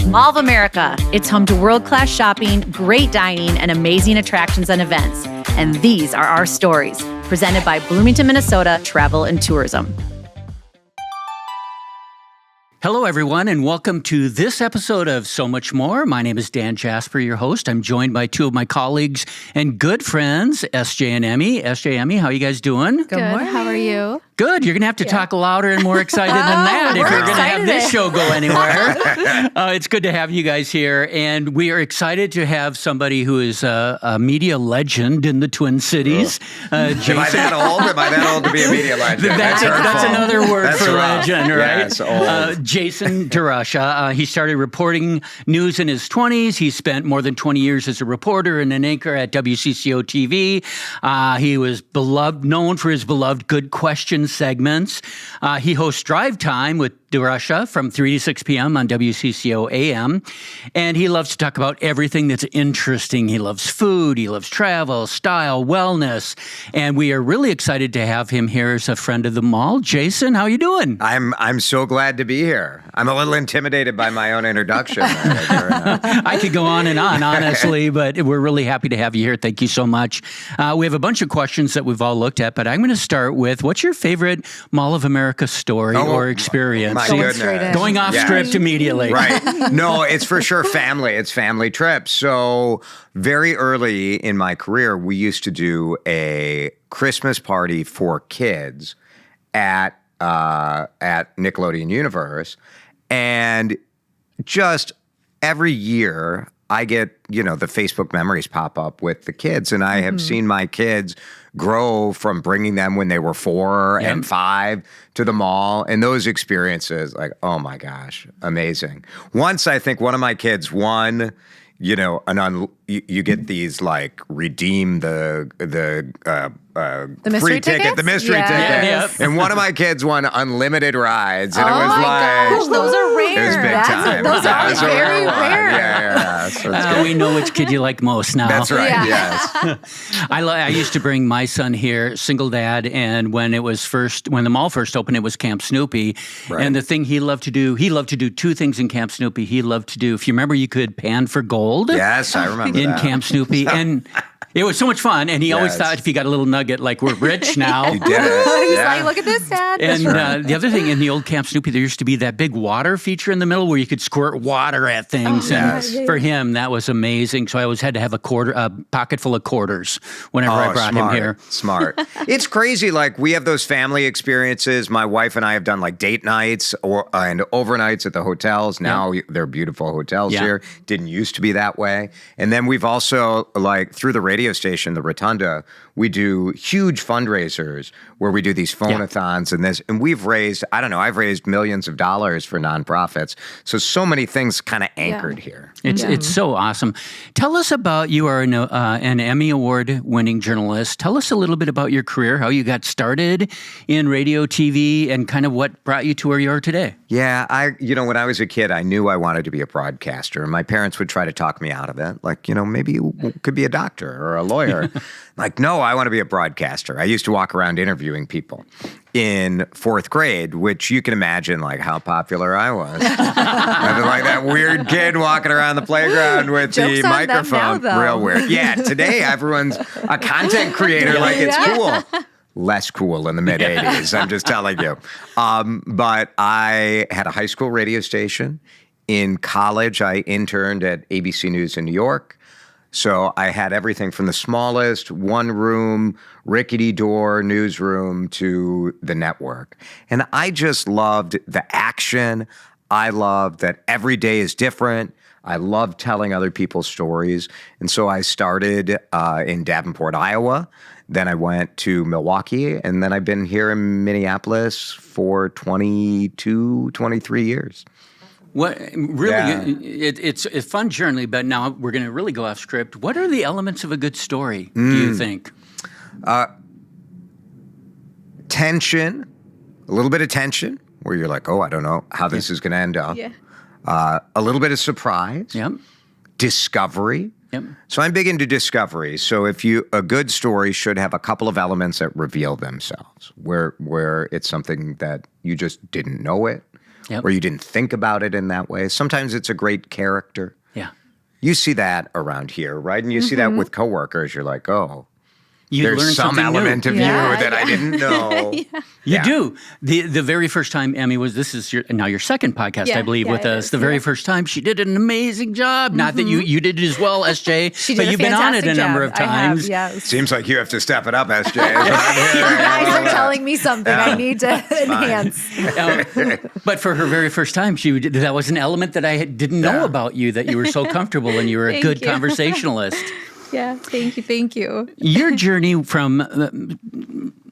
Mall of America. It's home to world-class shopping, great dining, and amazing attractions and events. And these are our stories, presented by Bloomington, Minnesota Travel and Tourism. Hello, everyone, and welcome to this episode of So Much More. My name is Dan Jasper, your host. I'm joined by two of my colleagues and good friends, SJ and Emmy. SJ, Emmy, how are you guys doing? Good morning. How are you? Good. You're going to have to talk louder and more excited than that if you're going to have this show go anywhere. It's good to have you guys here, and we are excited to have somebody who is a media legend in the Twin Cities. Jason. Am I that old? Am I that old to be a media legend? That's another word for legend, right? Yes, old. Jason DeRusha. He started reporting news in his 20s. He spent more than 20 years as a reporter and an anchor at WCCO TV. He was known for his beloved Good Questions segments. He hosts Drive Time with DeRusha from 3 to 6 p.m. on WCCO AM. And he loves to talk about everything that's interesting. He loves food. He loves travel, style, wellness. And we are really excited to have him here as a friend of the mall. Jason, how you doing? I'm so glad to be here. I'm a little intimidated by my own introduction. I could go on and on, honestly, but we're really happy to have you here. Thank you so much. We have a bunch of questions that we've all looked at, but I'm going to start with, what's your favorite Mall of America story or experience? My goodness. Going off script immediately. Right. No, it's for sure family. It's family trips. So very early in my career, we used to do a Christmas party for kids at Nickelodeon Universe. And just every year, I get, the Facebook memories pop up with the kids. And I have seen my kids grow from bringing them when they were 4 and 5 to the mall. And those experiences, like, oh my gosh, amazing. Once I think one of my kids won, you get these like redeem the free ticket, the mystery ticket. Yeah. And one of my kids won unlimited rides, and it was gosh, those are rare. It was big time. Those are very rare. Yeah. So we know which kid you like most now. that's right. Yeah. Yes. I used to bring my son here, single dad, and when the mall first opened, it was Camp Snoopy. Right. And the thing he loved to do two things in Camp Snoopy. He loved to do, if you remember, you could pan for gold. Yes, I remember in that. Camp Snoopy, and it was so much fun. And he always thought if he got a little nugget, like, we're rich now. You did it. He's like, look at this, Dad. And the other thing, in the old Camp Snoopy, there used to be that big water feature in the middle where you could squirt water at things. For him, that was amazing. So I always had to have a pocket full of quarters whenever I brought him here. Smart. It's crazy. Like, we have those family experiences. My wife and I have done like date nights and overnights at the hotels. Now they're beautiful hotels here. Didn't used to be that way. And then we've also, like, through the radio station, the Rotunda, we do huge fundraisers where we do these phone-a-thons and we've raised, I've raised millions of dollars for nonprofits. So many things kind of anchored here. It's so awesome. Tell us about, you are an Emmy Award-winning journalist. Tell us a little bit about your career, how you got started in radio, TV, and kind of what brought you to where you are today. Yeah, when I was a kid, I knew I wanted to be a broadcaster. And my parents would try to talk me out of it. Like, maybe you could be a doctor or a lawyer. Like, no, I want to be a broadcaster. I used to walk around interviewing people in 4th grade, which you can imagine, like, how popular I was. I was like that weird kid walking around the playground with Jokes the on them microphone. now, though. Real weird. Yeah, today everyone's a content creator. Like, it's cool. Less cool in the mid-'80s, I'm just telling you. But I had a high school radio station. In college, I interned at ABC News in New York. So I had everything from the smallest one-room, rickety-door newsroom to the network. And I just loved the action. I loved that every day is different. I love telling other people's stories. And so I started in Davenport, Iowa. Then I went to Milwaukee, and then I've been here in Minneapolis for 22, 23 years. What really? It's a fun journey, but now we're going to really go off script. What are the elements of a good story? Do you think? Tension, a little bit of tension, where you're like, oh, I don't know how this is going to end up. Yeah. A little bit of surprise. Yep. Discovery. Yep. So I'm big into discovery. So a good story should have a couple of elements that reveal themselves, where it's something that you just didn't know it, or you didn't think about it in that way. Sometimes it's a great character. Yeah. You see that around here, right? And you see that with coworkers. You're like, oh, You learn there's some something element new. of you that I didn't know. You do. The very first time Emmy this is now your second podcast, I believe, with us. The very first time she did an amazing job. Not that you did it as well, SJ, She but did a you've been on it a fantastic number job. of times. I have, yes. Seems like you have to step it up, SJ. You guys are telling me something I need to enhance. But for her very first time, that was an element that I didn't know about you, that you were so comfortable and you were a Thank good you. conversationalist. Yeah, thank you. Your journey from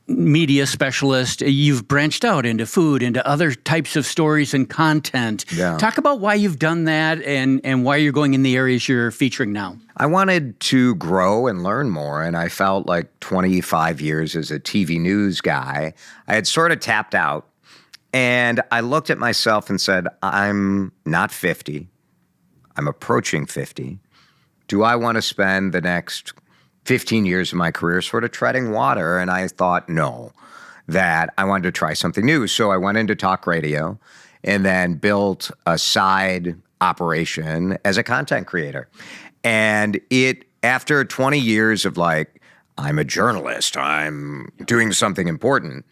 media specialist, you've branched out into food, into other types of stories and content. Yeah. Talk about why you've done that and why you're going in the areas you're featuring now. I wanted to grow and learn more, and I felt like 25 years as a TV news guy, I had sort of tapped out. And I looked at myself and said, I'm not 50. I'm approaching 50. Do I want to spend the next 15 years of my career sort of treading water? And I thought, no, that I wanted to try something new. So I went into talk radio and then built a side operation as a content creator. And after 20 years of like, I'm a journalist, I'm doing something important,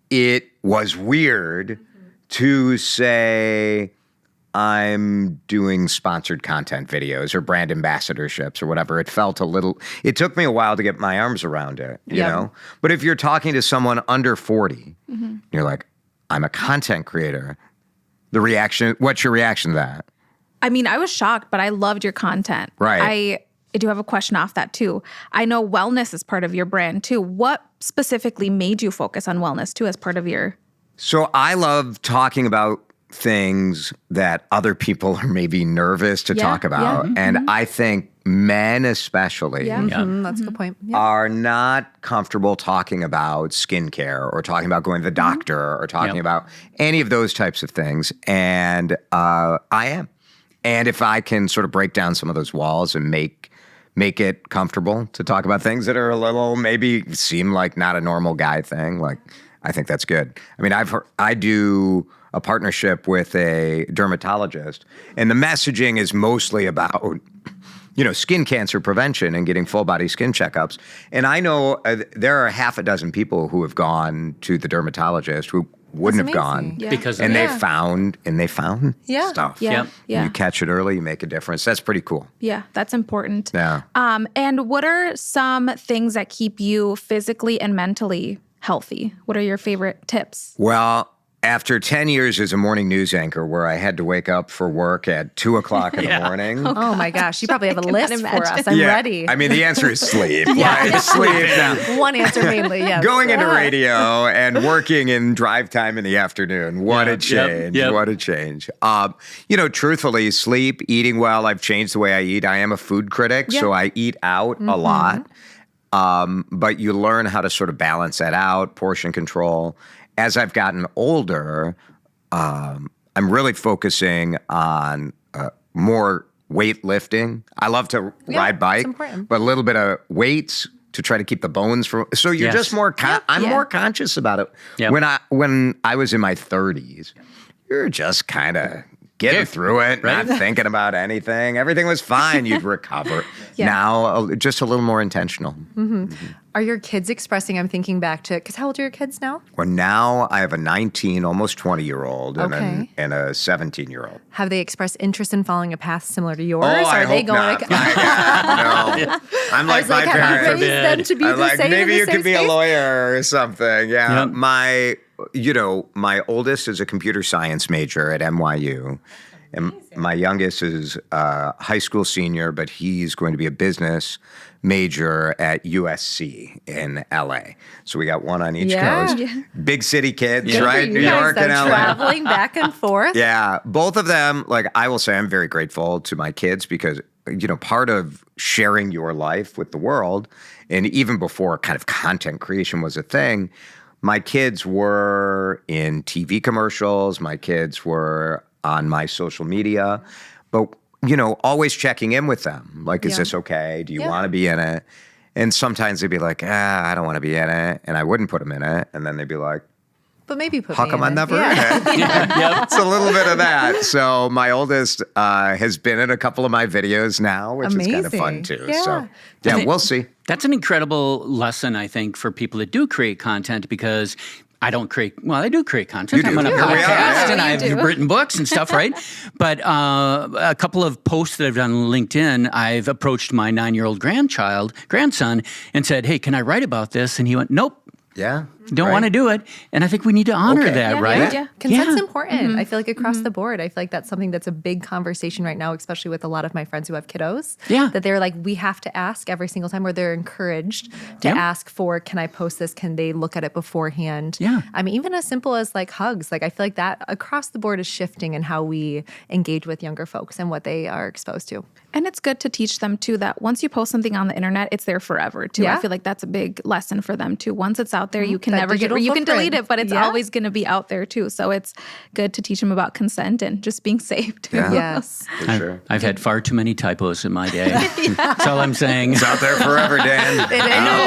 it was weird to say, I'm doing sponsored content videos or brand ambassadorships or whatever. It took me a while to get my arms around it, you know? But if you're talking to someone under 40, you're like, I'm a content creator. What's your reaction to that? I mean, I was shocked, but I loved your content. Right. I do have a question off that too. I know wellness is part of your brand too. What specifically made you focus on wellness too as part of your... So I love talking about things that other people are maybe nervous to talk about. And I think men especially That's a good point. Yeah. are not comfortable talking about skincare or talking about going to the doctor or talking about any of those types of things. And I am. And if I can sort of break down some of those walls and make it comfortable to talk about things that are a little maybe seem like not a normal guy thing, like I think that's good. I mean, I do a partnership with a dermatologist, and the messaging is mostly about, skin cancer prevention and getting full body skin checkups. And I know there are half a dozen people who have gone to the dermatologist who wouldn't have gone Because and of they that. found stuff. Yeah. You catch it early, you make a difference. That's pretty cool. Yeah, that's important. Yeah. And what are some things that keep you physically and mentally healthy? What are your favorite tips? Well, after 10 years as a morning news anchor where I had to wake up for work at 2 o'clock in the morning. Oh my gosh, you probably have a cannot list for imagine. us. I'm ready. I mean, the answer is sleep. Sleep. Now, One answer mainly, yes. going into radio and working in drive time in the afternoon. What a change. What a change. Truthfully, sleep, eating well, I've changed the way I eat. I am a food critic, so I eat out a lot. But you learn how to sort of balance that out, portion control. As I've gotten older, I'm really focusing on more weightlifting. I love to ride bike, but a little bit of weights to try to keep the bones from. So you're just more. I'm more conscious about it. Yep. When I was in my 30s, you're just kind of getting through it, not thinking about anything. Everything was fine. You'd recover. Now, just a little more intentional. Are your kids expressing, I'm thinking back to, because how old are your kids now? Well, now I have a 19, almost 20-year-old and a 17-year-old. Have they expressed interest in following a path similar to yours? I are they hope going not. to... No. I'm like my have you parents. raised them to be I'm the like, same maybe in you the could same be a space? lawyer or something. Yeah. Yep. My oldest is a computer science major at NYU. And my youngest is a high school senior, but he's going to be a business major at USC in LA. So we got one on each coast. Big city kids, right? New York and LA. Traveling back and forth. Yeah, both of them, like I will say I'm very grateful to my kids because, part of sharing your life with the world, and even before kind of content creation was a thing, my kids were in TV commercials, my kids were on my social media, but, always checking in with them. Like, is this okay? Do you want to be in it? And sometimes they'd be like, I don't want to be in it. And I wouldn't put them in it. And then they'd be like, But maybe put How me come in I'm it. never in it? It's a little bit of that. So my oldest has been in a couple of my videos now, which is kind of fun Amazing. too. Yeah. So yeah, we'll see. That's an incredible lesson, I think, for people that do create content because I don't create, well, I do create content. I'm on a Here we are, podcast and You I've do. written books and stuff, right? But a couple of posts that I've done on LinkedIn, I've approached my 9-year-old grandson, and said, hey, can I write about this? And he went, nope. Yeah. Don't want to do it. And I think we need to honor Okay. that, Yeah, right? yeah. Consent's Yeah. important. I feel like across the board. I feel like that's something that's a big conversation right now, especially with a lot of my friends who have kiddos. Yeah. That they're like, we have to ask every single time, or they're encouraged to Yeah. ask for, can I post this? Can they look at it beforehand? Yeah. I mean, even as simple as like hugs. Like I feel like that across the board is shifting in how we engage with younger folks and what they are exposed to. And it's good to teach them too that once you post something on the internet, it's there forever too. I Yeah. feel like that's a big lesson for them too. Once it's out there, you can That never get digital you can delete footprint. it, but it's Yeah. always going to be out there too. So it's good to teach them about consent and just being safe too. Yeah. Yes. For sure. I've had far too many typos in my day. That's all I'm saying. It's out there forever, Dan. Out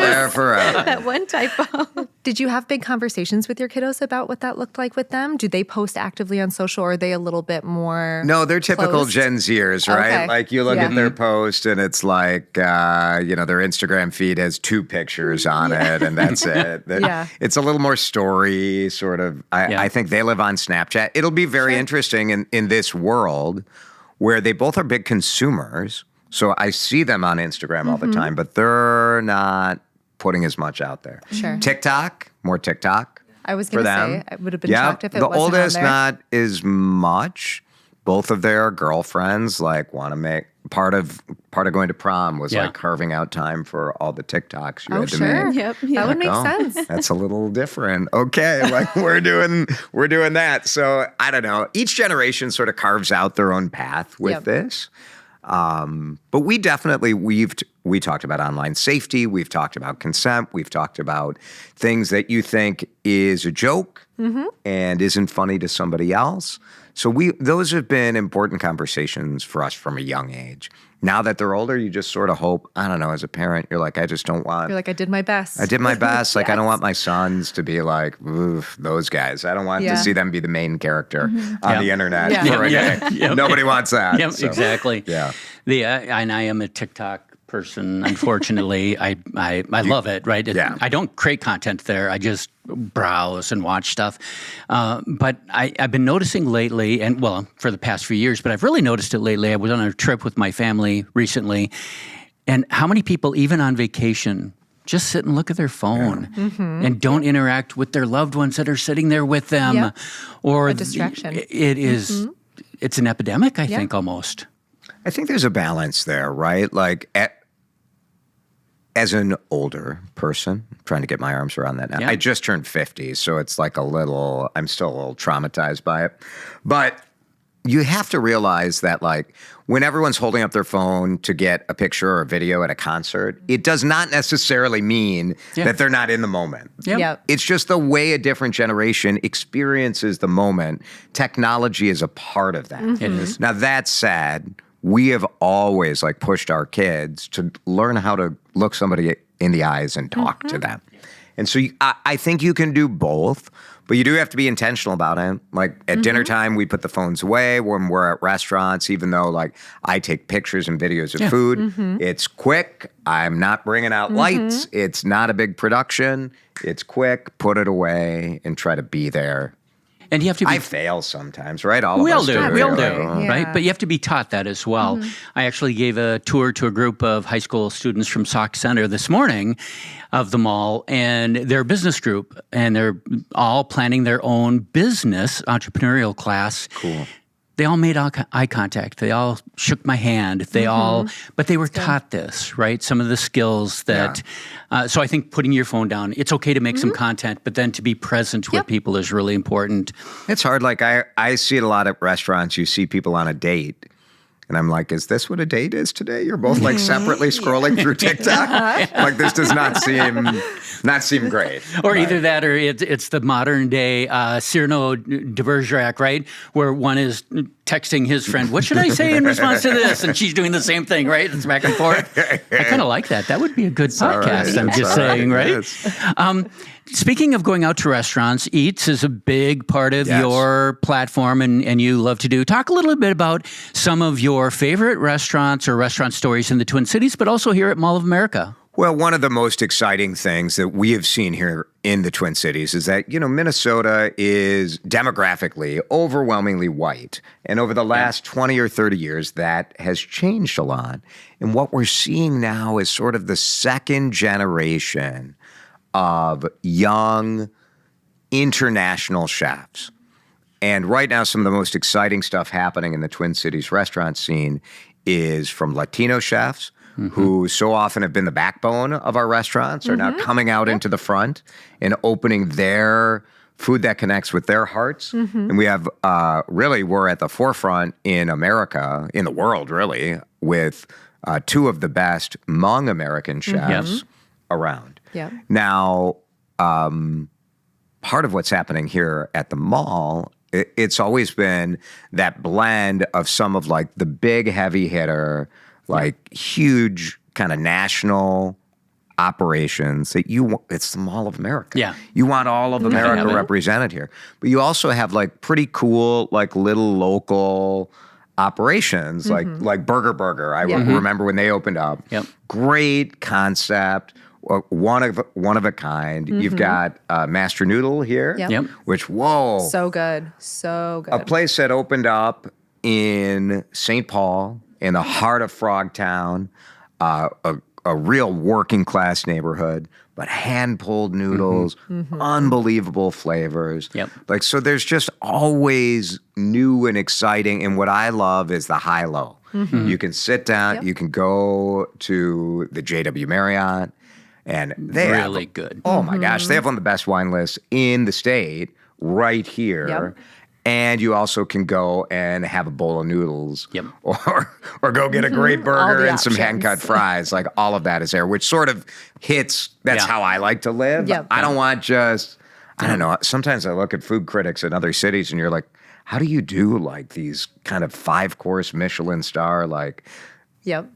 there forever. That one typo. Did you have big conversations with your kiddos about what that looked like with them? Do they post actively on social, or are they a little bit more No, they're typical closed? Gen Zers, right? Okay. Like you look Yeah. at their post and it's like, their Instagram feed has 2 pictures on it and that's it. Yeah. It's a little more story sort of. I think they live on Snapchat. It'll be very interesting in this world where they both are big consumers. So I see them on Instagram all the time, but they're not putting as much out there. Sure. TikTok, more TikTok. I was for going to them. say, I would have been shocked if it the wasn't oldest on there. not as much. Both of their girlfriends like want to make part of going to prom was Yeah. like carving out time for all the TikToks you Oh, had to sure. make. Yep. That would make Oh, sense. That's a little different. Okay, like we're doing that. So I don't know. Each generation sort of carves out their own path with Yep. this. But we definitely we talked about online safety. We've talked about consent. We've talked about things that you think is a joke and isn't funny to somebody else. So those have been important conversations for us from a young age. Now that they're older, you just sort of hope, I don't know, as a parent, you're like, I just don't want. You're like, I did my best. I did my best. Like, I don't Yes. want my sons to be like, oof, those guys. I don't want Yeah. to see them be the main character on the internet Yeah. for a day. Yeah. Nobody wants that. Yep, So, exactly. Yeah. And I am a TikTok person. Unfortunately, I love it. Right? Yeah. I don't create content there. I just browse and watch stuff. But I've been noticing lately, and well, for the past few years, but I've really noticed it lately. I was on a trip with my family recently, and how many people, even on vacation, just sit and look at their phone and don't interact with their loved ones that are sitting there with them, Yeah. or A distraction. It is. It's an epidemic, I think, almost. I think there's a balance there, right? Like, as an older person, trying to get my arms around that now. Yeah. I just turned 50, so it's like I'm still a little traumatized by it. But you have to realize that, like, when everyone's holding up their phone to get a picture or a video at a concert, it does not necessarily mean that they're not in the moment. Yep. Yep. It's just the way a different generation experiences the moment. Technology is a part of that. It is. Now, that said, we have always like pushed our kids to learn how to look somebody in the eyes and talk to them. And so I think you can do both, but you do have to be intentional about it. Like at dinner time, we put the phones away. When we're at restaurants, even though like I take pictures and videos of food, it's quick. I'm not bringing out lights. It's not a big production. It's quick. Put it away and try to be there. And you have to be I fail sometimes, right? All We of all us do. do. We all do, Yeah. right? But you have to be taught that as well. I actually gave a tour to a group of high school students from Sauk Center this morning of the mall, and they're a business group, and they're all planning their own business, entrepreneurial class. Cool. They all made eye contact. They all shook my hand. They all, but they were taught this, right? Some of the skills that, so I think putting your phone down, it's okay to make some content, but then to be present with people is really important. It's hard. Like I see it a lot at restaurants. You see people on a date. And I'm like, is this what a date is today? You're both like separately scrolling through TikTok. Like this does not seem great. Or either that, or it's the modern day Cyrano de Bergerac, right? Where one is texting his friend, what should I say in response to this? And she's doing the same thing, right? It's back and forth. I kind of like that. That would be a good podcast, I'm just saying, right? Speaking of going out to restaurants, eats is a big part of your platform and you love to do. Talk a little bit about some of your favorite restaurants or restaurant stories in the Twin Cities, but also here at Mall of America. Well, one of the most exciting things that we have seen here in the Twin Cities is that, Minnesota is demographically overwhelmingly white. And over the last 20 or 30 years, that has changed a lot. And what we're seeing now is sort of the second generation of young international chefs. And right now, some of the most exciting stuff happening in the Twin Cities restaurant scene is from Latino chefs, who so often have been the backbone of our restaurants, are now coming out into the front and opening their food that connects with their hearts. And we have, we're at the forefront in America, in the world really, with two of the best Hmong American chefs around. Now, part of what's happening here at the mall, it's always been that blend of some of like the big heavy hitter, like huge kind of national operations that it's the Mall of America. Yeah. You want all of America represented here. But you also have like pretty cool, like little local operations like Burger. I remember when they opened up. Great concept. One of a kind. You've got Master Noodle here, which, whoa. So good. A place that opened up in St. Paul, in the heart of Frogtown, a real working class neighborhood, but hand-pulled noodles, unbelievable flavors. So there's just always new and exciting. And what I love is the high-low. You can sit down, you can go to the JW Marriott, and they really good. Oh my gosh, they have one of the best wine lists in the state right here. And you also can go and have a bowl of noodles or go get a great burger and some hand-cut fries. Like all of that is there, which sort of hits, that's how I like to live. I don't want just, I don't know, sometimes I look at food critics in other cities and you're like, how do you do like these kind of 5-course Michelin star like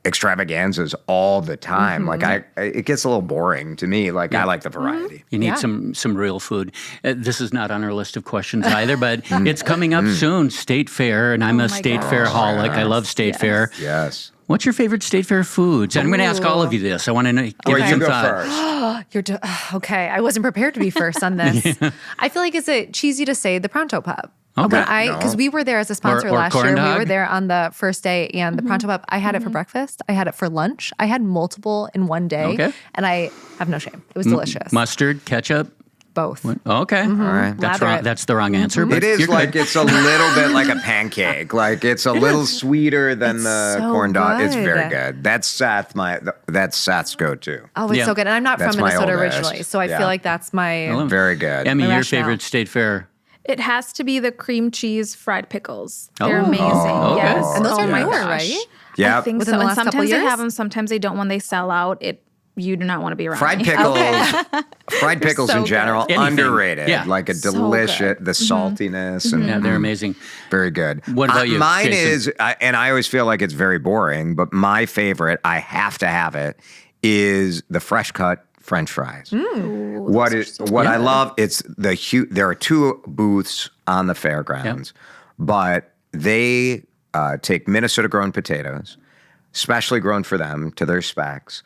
extravaganzas all the time? Like it gets a little boring to me. Like I like the variety. You need some real food. This is not on our list of questions either, but it's coming up soon. State Fair, and I'm a State Fair holic. I love State Fair. Yes. What's your favorite State Fair foods? And I'm going to ask all of you this. I want to give some thought. First. Okay, I wasn't prepared to be first on this. I feel like, is it cheesy to say the Pronto Pup? Okay. Because we were there as a sponsor or last year. corn dog? We were there on the first day, and the Pronto Pup, I had it for breakfast. I had it for lunch. I had multiple in one day, and I have no shame. It was delicious. Mustard, ketchup? Both. Okay. All right. That's wrong. That's the wrong answer. But it is like, it's a little bit like a pancake. Like it's a little sweeter than the so corn dog. It's good. very good. That's Seth's go-to. Oh, it's so good. And I'm not That's from my Minnesota oldest. originally, so I feel like that's my... Very good. Emmy, your rationale. favorite State Fair? It has to be the cream cheese fried pickles. They're amazing. Okay. Yes. And those are my newer, gosh. right? Yeah. I think Within so. the And last couple sometimes they years? have them, sometimes they don't. When they sell out, you do not want to be around Fried me. pickles, fried pickles so in general, good. Anything. underrated. Yeah. Like a So delicious, good. the saltiness. And, Yeah, they're amazing. Very good. What about you, Mine Jason? is, and I always feel like it's very boring, but my favorite, I have to have it, is the fresh cut French fries. What I love, it's there are two booths on the fairgrounds, but they take Minnesota grown potatoes, specially grown for them to their specs,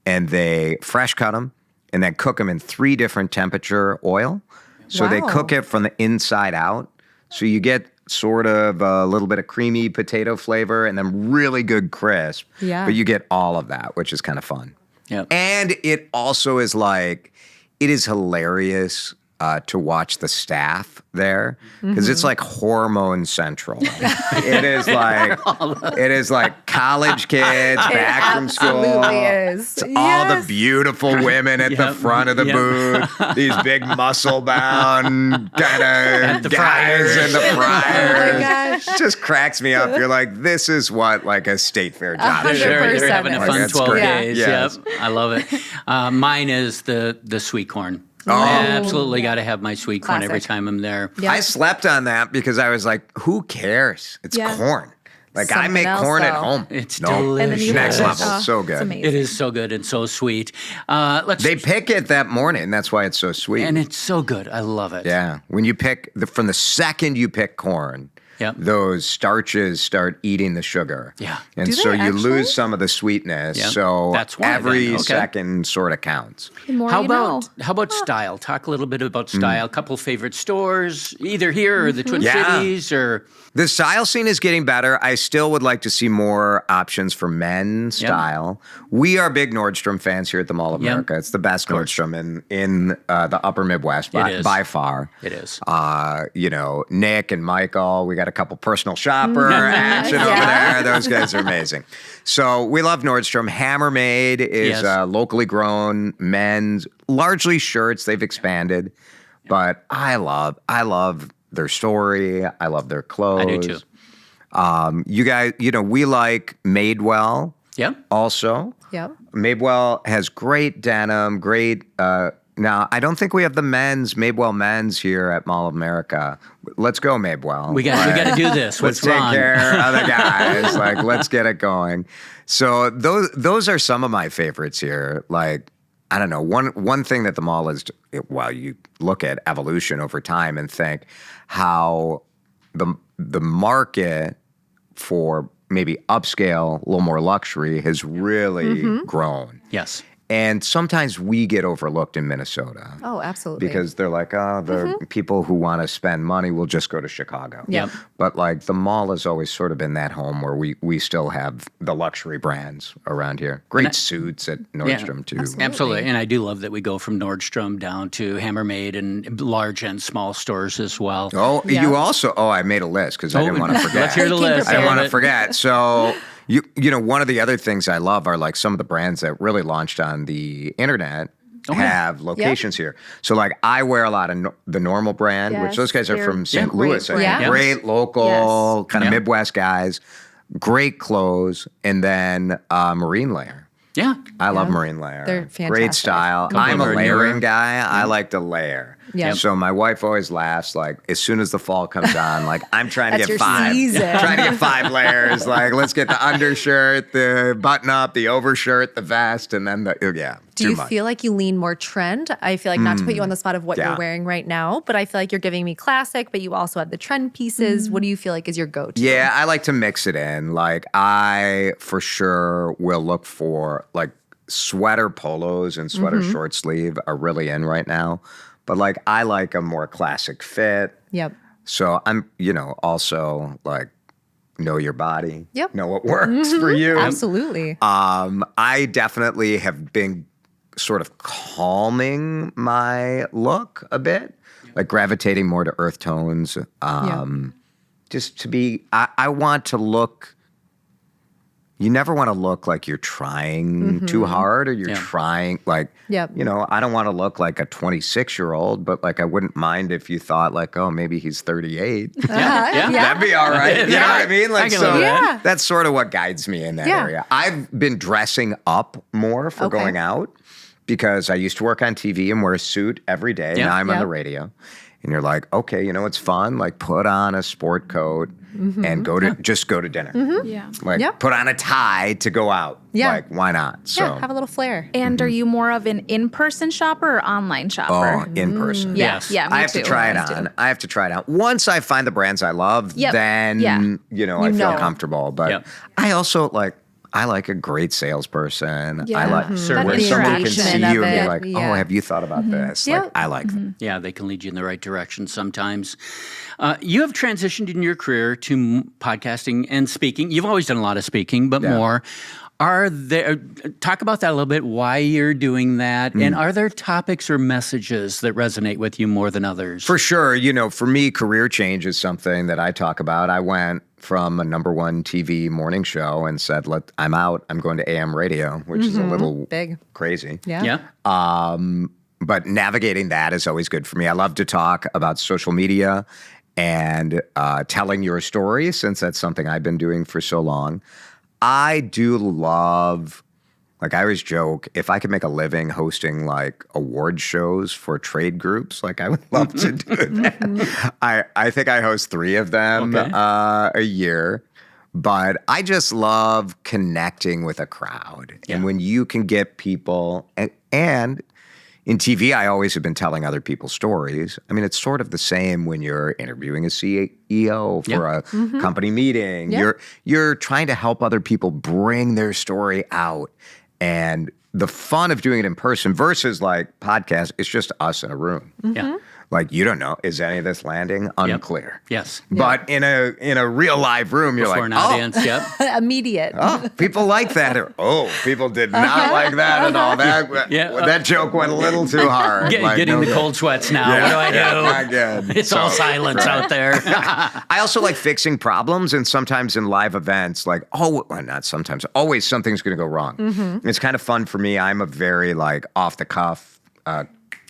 and they fresh cut them and then cook them in 3 different temperature oil. So they cook it from the inside out. So you get sort of a little bit of creamy potato flavor and then really good crisp. Yeah. But you get all of that, which is kind of fun. Yep. And it also is like, it is hilarious to watch the staff there because it's like hormone central. It is like college kids back from school. Absolutely is. It's all the beautiful women at the front of the booth. These big muscle bound kind of guys in the fryers. Oh my gosh. Just cracks me up. You're like, this is what like a state fair job is. They're having a fun That's 12 great. days. Yes. Yep. I love it. Mine is the sweet corn. Absolutely got to have my sweet corn every Classic. time I'm there. Yeah. I slept on that because I was like, who cares? It's Yeah. corn. Like I Something make else, corn at though. home. It's Nope. delicious. And then you Next have level. it. So It's good. amazing. It is so good and so sweet. Let's They pick it that morning. That's why it's so sweet. and it's so good. I love it. Yeah. When you pick, from the second you pick corn, Yep. those starches start eating the sugar. Yeah. And Do so they you actually? lose some of the sweetness. Yep. So That's why every then. Okay. second sort of counts. The more How you know. about style? Talk a little bit about style. A couple favorite stores, either here or the Twin Yeah. Cities, or The style scene is getting better. I still would like to see more options for men's style. We are big Nordstrom fans here at the Mall of Yep. America. It's the best Nordstrom in the upper Midwest It is. by far. It is. Nick and Michael, we got a couple personal shopper action over there. Those guys are amazing. So we love Nordstrom. Hammermade is Yes. locally grown men's, largely shirts. They've expanded, but I love their story. I love their clothes. I do too. You guys, we like Madewell Yep. also. Yep. Madewell has great denim, great. Now, I don't think we have the Madewell men's here at Mall of America. Let's go, Madewell. We got to do this. Let's What's take wrong? care of the guys. Like, let's get it going. So those are some of my favorites here. Like, I don't know. One thing that the mall is, well, you look at evolution over time and think how the market for maybe upscale, a little more luxury has really grown. Yes. And sometimes we get overlooked in Minnesota. Oh, absolutely. Because they're like, the people who want to spend money will just go to Chicago. Yep. But like the mall has always sort of been that home where we still have the luxury brands around here. Great suits at Nordstrom too. Absolutely. And I do love that we go from Nordstrom down to Hammermade and large and small stores as well. Oh, Yeah. you also, I made a list because I didn't want to forget. Let's hear the Came list. I didn't prepared. want to forget. So, one of the other things I love are like some of the brands that really launched on the internet have locations here. So, like, I wear a lot of the Normal brand, which Yes, those guys are they're from St. great Louis. brands. Great local, kind of Yeah. Midwest guys, great clothes, and then Marine Layer. Yeah. I love Marine Layer. They're Great fantastic. style. I'm a Newer. layering guy. I like to layer. Yeah. So my wife always laughs, like, as soon as the fall comes on, like, I'm trying to That's get your 5. season. Trying to get 5 layers. Like, let's get the undershirt, the button up, the overshirt, the vest, and then Do you feel like you lean more trend? I feel like not to put you on the spot of what Yeah. you're wearing right now, but I feel like you're giving me classic, but you also have the trend pieces. What do you feel like is your go-to? Yeah, I like to mix it in. Like, I for sure will look for like sweater polos and sweater short sleeve are really in right now. But like, I like a more classic fit. Yep. So I'm, also like, know your body. Yep. Know what works for you. Absolutely. I definitely have been sort of calming my look a bit, like gravitating more to earth tones. Just to be, I want to look. You never want to look like you're trying too hard or you're trying like, Yep. I don't want to look like a 26-year-old, but like I wouldn't mind if you thought like, oh, maybe he's 38. Yeah. That'd be all right. You know what I mean? Like, can so live with that. Yeah. that's sort of what guides me in that Yeah. area. I've been dressing up more for Okay. going out because I used to work on TV and wear a suit every day. Yeah. Now I'm on Yep. the radio. And you're like, okay, it's fun. Like, put on a sport coat and just go to dinner. Yeah. Like, Yep. put on a tie to go out. Yeah. Like, why not? So, Yeah, have a little flair. And are you more of an in-person shopper or online shopper? in person. Yeah, Yes. yeah, me I have too. to try it Us too. on. I have to try it out. Once I find the brands I love, Yep. then Yeah. I feel know. comfortable. But Yep. I also I like a great salesperson. Yeah. I like That where someone can interaction see of you and be it, like, yeah. "Oh, have you thought about this?" Yep. Like, I like them. Yeah, they can lead you in the right direction sometimes. You have transitioned in your career to podcasting and speaking. You've always done a lot of speaking, but more. Talk about that a little bit, why you're doing that, and are there topics or messages that resonate with you more than others? For sure. For me, career change is something that I talk about. I went from a #1 TV morning show and said, I'm out. I'm going to AM radio, which is a little Big. crazy. Yeah. Yeah. But navigating that is always good for me. I love to talk about social media and telling your story, since that's something I've been doing for so long. I do love Like I always joke, if I could make a living hosting like award shows for trade groups, like I would love to do that. I think I host 3 of them a year. But I just love connecting with a crowd. Yeah. And when you can get people, and in TV, I always have been telling other people's stories. I mean, it's sort of the same when you're interviewing a CEO for a company meeting. You're trying to help other people bring their story out. And the fun of doing it in person versus like podcast, it's just us in a room. Yeah. Like, you don't know, is any of this landing? Unclear. Yes. But in a real live room, you're Before like, an audience, yep. Immediate. people like that. Or, people did not like that at all. That joke went a little too hard. Getting the cold sweats now. What do I do? Not good. It's all silence out there. I also like fixing problems, and sometimes in live events, like, not sometimes, always something's going to go wrong. It's kind of fun for me. I'm a very like off the cuff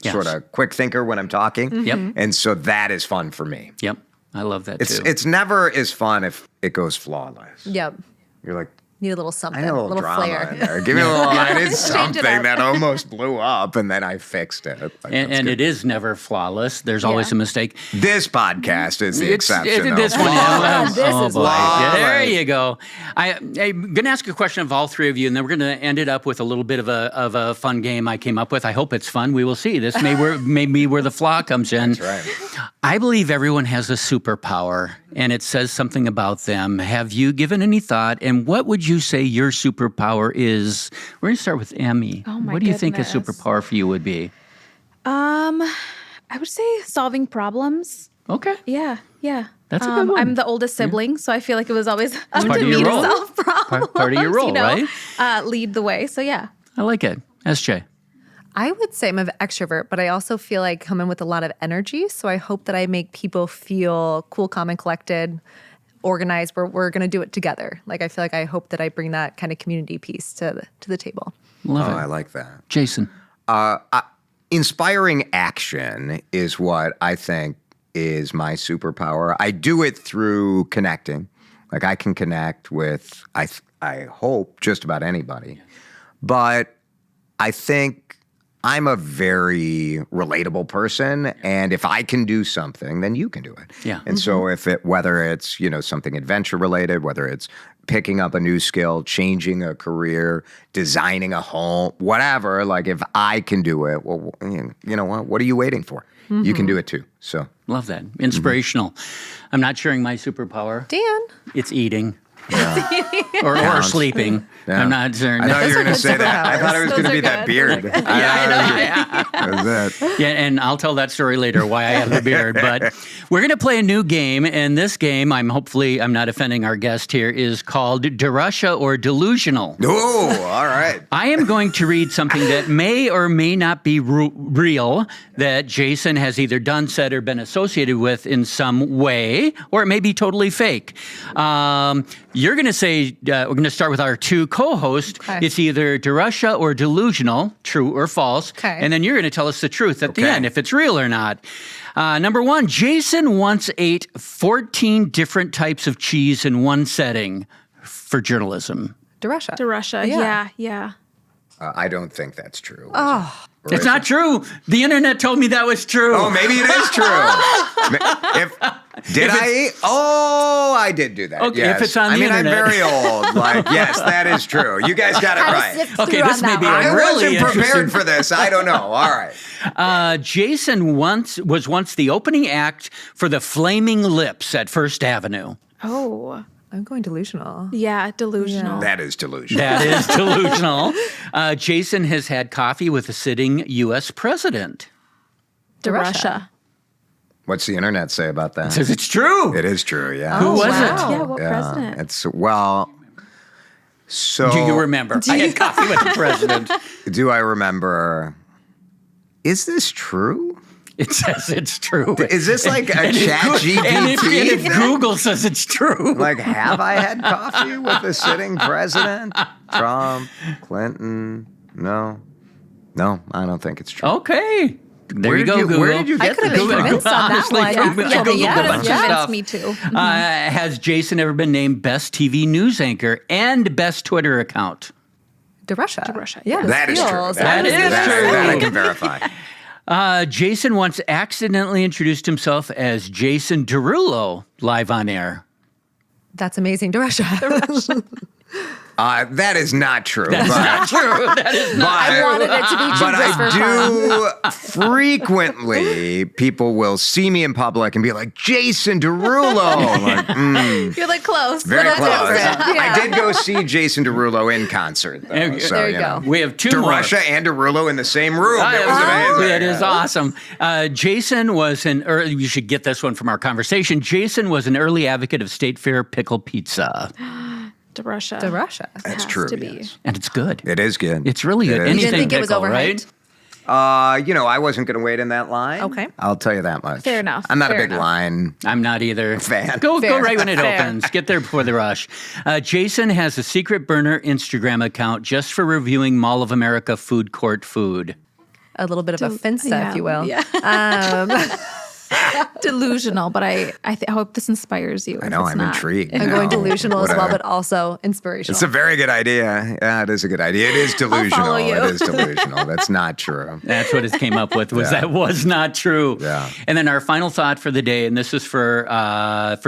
sort of quick thinker when I'm talking. Yep. And so that is fun for me. Yep. I love that too. It's never as fun if it goes flawless. Yep. You're like, Need a little something. I need a little drama flair. in there. Give me a little. I need Change it something up. that almost blew up, and then I fixed it. Like, and it is never flawless. There's always a mistake. This podcast is the exception. This though. one, This is boy. flawless. There you go. I'm going to ask a question of all 3 of you, and then we're going to end it up with a little bit of a fun game I came up with. I hope it's fun. We will see. This may be where the flaw comes in. That's right. I believe everyone has a superpower, and it says something about them. Have you given any thought? And what would you say your superpower is? We're going to start with Emmy. Oh, my what do you think a goodness. superpower for you would be? I would say solving problems. Okay. Yeah. That's a good one. I'm the oldest sibling, so I feel like it was always up part to of me your to role. solve problems. Part of your role, right? Lead the way. So yeah. I like it. SJ. I would say I'm an extrovert, but I also feel like come in with a lot of energy. So I hope that I make people feel cool, calm, and collected, organized. We're going to do it together. Like I feel like I hope that I bring that kind of community piece to the table. Love it. I like that. Jason. Inspiring action is what I think is my superpower. I do it through connecting. Like I can connect with, I hope, just about anybody. But I think I'm a very relatable person, and if I can do something, then you can do it. Yeah. And so whether it's, something adventure related, whether it's picking up a new skill, changing a career, designing a home, whatever, like if I can do it, well, you know what are you waiting for? You can do it too. So Love that. Inspirational. I'm not sharing my superpower. Dan. It's eating. or sleeping. Yeah. I'm not certain. I thought you were going to say that. I superpowers. thought it was going to Those be are that good. beard. Yeah. That's it. Yeah, and I'll tell that story later why I have the beard. But we're going to play a new game, and this game, I'm not offending our guest here, is called DeRusha or Delusional. Oh, all right. I am going to read something that may or may not be real, that Jason has either done, said, or been associated with in some way, or it may be totally fake. You're going to say, we're going to start with our 2 co-hosts. Okay. It's either DeRusha or Delusional, true or false. Okay. And then you're going to tell us the truth at the Okay. end, if it's real or not. Number 1, Jason once ate 14 different types of cheese in one setting for journalism. DeRusha. DeRusha. Yeah. Yeah. I don't think that's true. Oh. Or It's is not it? true. The internet told me that was true. Oh, maybe it is true. I did do that. Okay, if yes. it's on the I'm internet. very old. Like, yes, that is true. You guys got it right. Okay, this may be I a really wasn't prepared interesting. for this. I don't know. All right. Jason was once the opening act for the Flaming Lips at First Avenue. Oh. I'm going delusional. Yeah. Delusional. That is delusional. That is delusional. Jason has had coffee with a sitting U.S. president. DeRusha. What's the internet say about that? Says it's true. It is true, yeah. Who was wow. it? Yeah. What president? It's, well, so. Do you remember? I had coffee with the president. Do I remember? Is this true? It says it's true. Is this like a And if chat Goo- and if GPT? thing? Google says it's true. Like, have I had coffee with the sitting president? Trump, Clinton? No, I don't think it's true. Okay. There you go, Google. Where did you I get could have this been from? convinced on that Honestly, one. I Googled Yeah, a bunch of Convinced stuff. me too. Has Jason ever been named Best TV News Anchor and Best Twitter Account? DeRusha. DeRusha, Yeah, That is true. feels- That is true. That I can verify. Jason once accidentally introduced himself as Jason Derulo live on air. That's amazing, DeRusha. That is not true. That's not true. That is not I wanted it to be true But just for fun. I do frequently, people will see me in public and be like, Jason Derulo. I'm like, You're like close. very but close. that's different. I did go see Jason Derulo in concert, though. There So, you go. We have two more. DeRusha and Derulo in the same room. It was amazing. It is awesome. Jason was you should get this one from our conversation. Jason was an early advocate of State Fair pickle pizza. DeRusha. DeRusha. That's Has true. to be. Yes. And it's good. It is good. It's really good. It is. You didn't Anything think it was pickle, overhyped? right? I wasn't going to wait in that line. Okay. I'll tell you that much. Fair enough. I'm not Fair a big enough. line. I'm not either. Fan. Go Fair. right when it Fair. opens. Get there before the rush. Jason has a secret burner Instagram account just for reviewing Mall of America food court food. A little bit of a finsta, if you will. Yeah. Delusional, but I hope this inspires you. I know, I'm intrigued. I'm going delusional as What well, a- but also inspirational. It's a very good idea. Yeah, it is a good idea. It is delusional. follow you. It is delusional. That's not true. That's what it came up with. Yeah. That was not true. Yeah. And then our final thought for the day, and this is for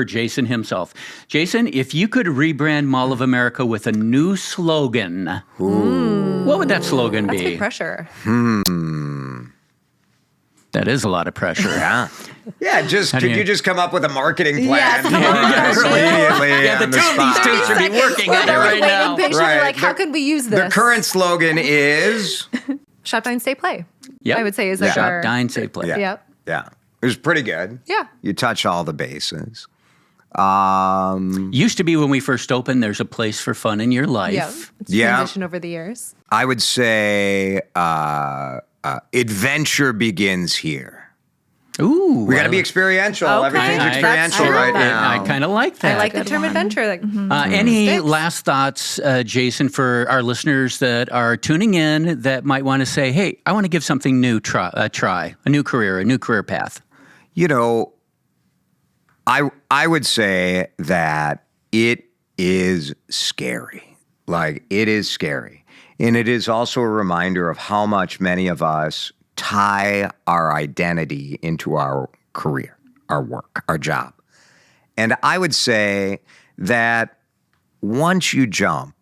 Jason himself. Jason, if you could rebrand Mall of America with a new slogan, what would that slogan That's be? big pressure. That is a lot of pressure. Yeah. Yeah, do could you- you just come up with a marketing plan Yes, come for on. us immediately Yeah, the on two of these spot? two should be working on it We're right waiting now. patiently, Right. like, how can we use this? The current slogan is Shop, dine, stay, play. Yep. I would say is like Shop, our... dine, save, play. Yeah. Yep. Yeah. It was pretty good. Yeah. You touch all the bases. Used to be when we first opened, there's a place for fun in your life. Yeah. It's Yeah. transitioned over the years. I would say adventure begins here. Ooh. We got to be experiential. Okay. Everything's That's experiential true. right I now. I kind of like that. I like the Good term one. adventure. Like, Any Sticks. last thoughts, Jason, for our listeners that are tuning in that might want to say, hey, I want to give something new a try, a new career path? You know, I would say that it is scary. Like, it is scary. And it is also a reminder of how much many of us tie our identity into our career, our work, our job. And I would say that once you jump,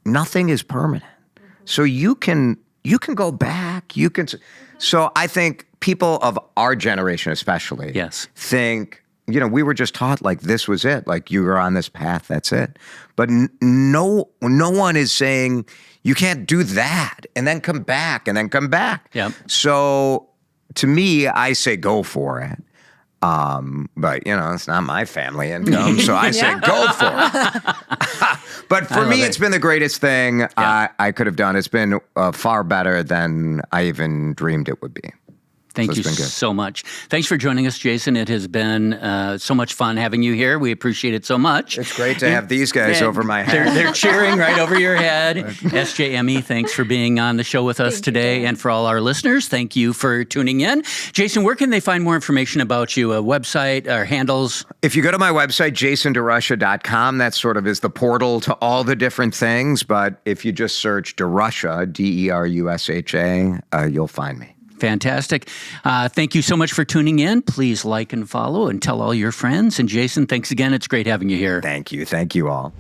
nothing is permanent. So you can go back. So I think people of our generation especially Yes. think, we were just taught like this was it. Like you were on this path, that's it. But no one is saying you can't do that and then come back and then come back. Yep. So to me, I say go for it. But it's not my family income, so I say go for it. But for me, it's been the greatest thing I could have done. It's been far better than I even dreamed it would be. Thank So you it's been good. so much. Thanks for joining us, Jason. It has been so much fun having you here. We appreciate it so much. It's great to have these guys Yeah, over my head. They're cheering right over your head. SJME, thanks for being on the show with us today. And for all our listeners, thank you for tuning in. Jason, where can they find more information about you? A website or handles? If you go to my website, jasonderusha.com, that sort of is the portal to all the different things. But if you just search DeRusha, DeRusha, you'll find me. Fantastic. Thank you so much for tuning in. Please like and follow and tell all your friends. And Jason, thanks again. It's great having you here. Thank you. Thank you all.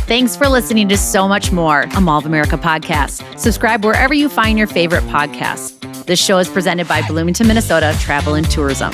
Thanks for listening to So Much More, a Mall of America podcast. Subscribe wherever you find your favorite podcasts. This show is presented by Bloomington, Minnesota Travel and Tourism.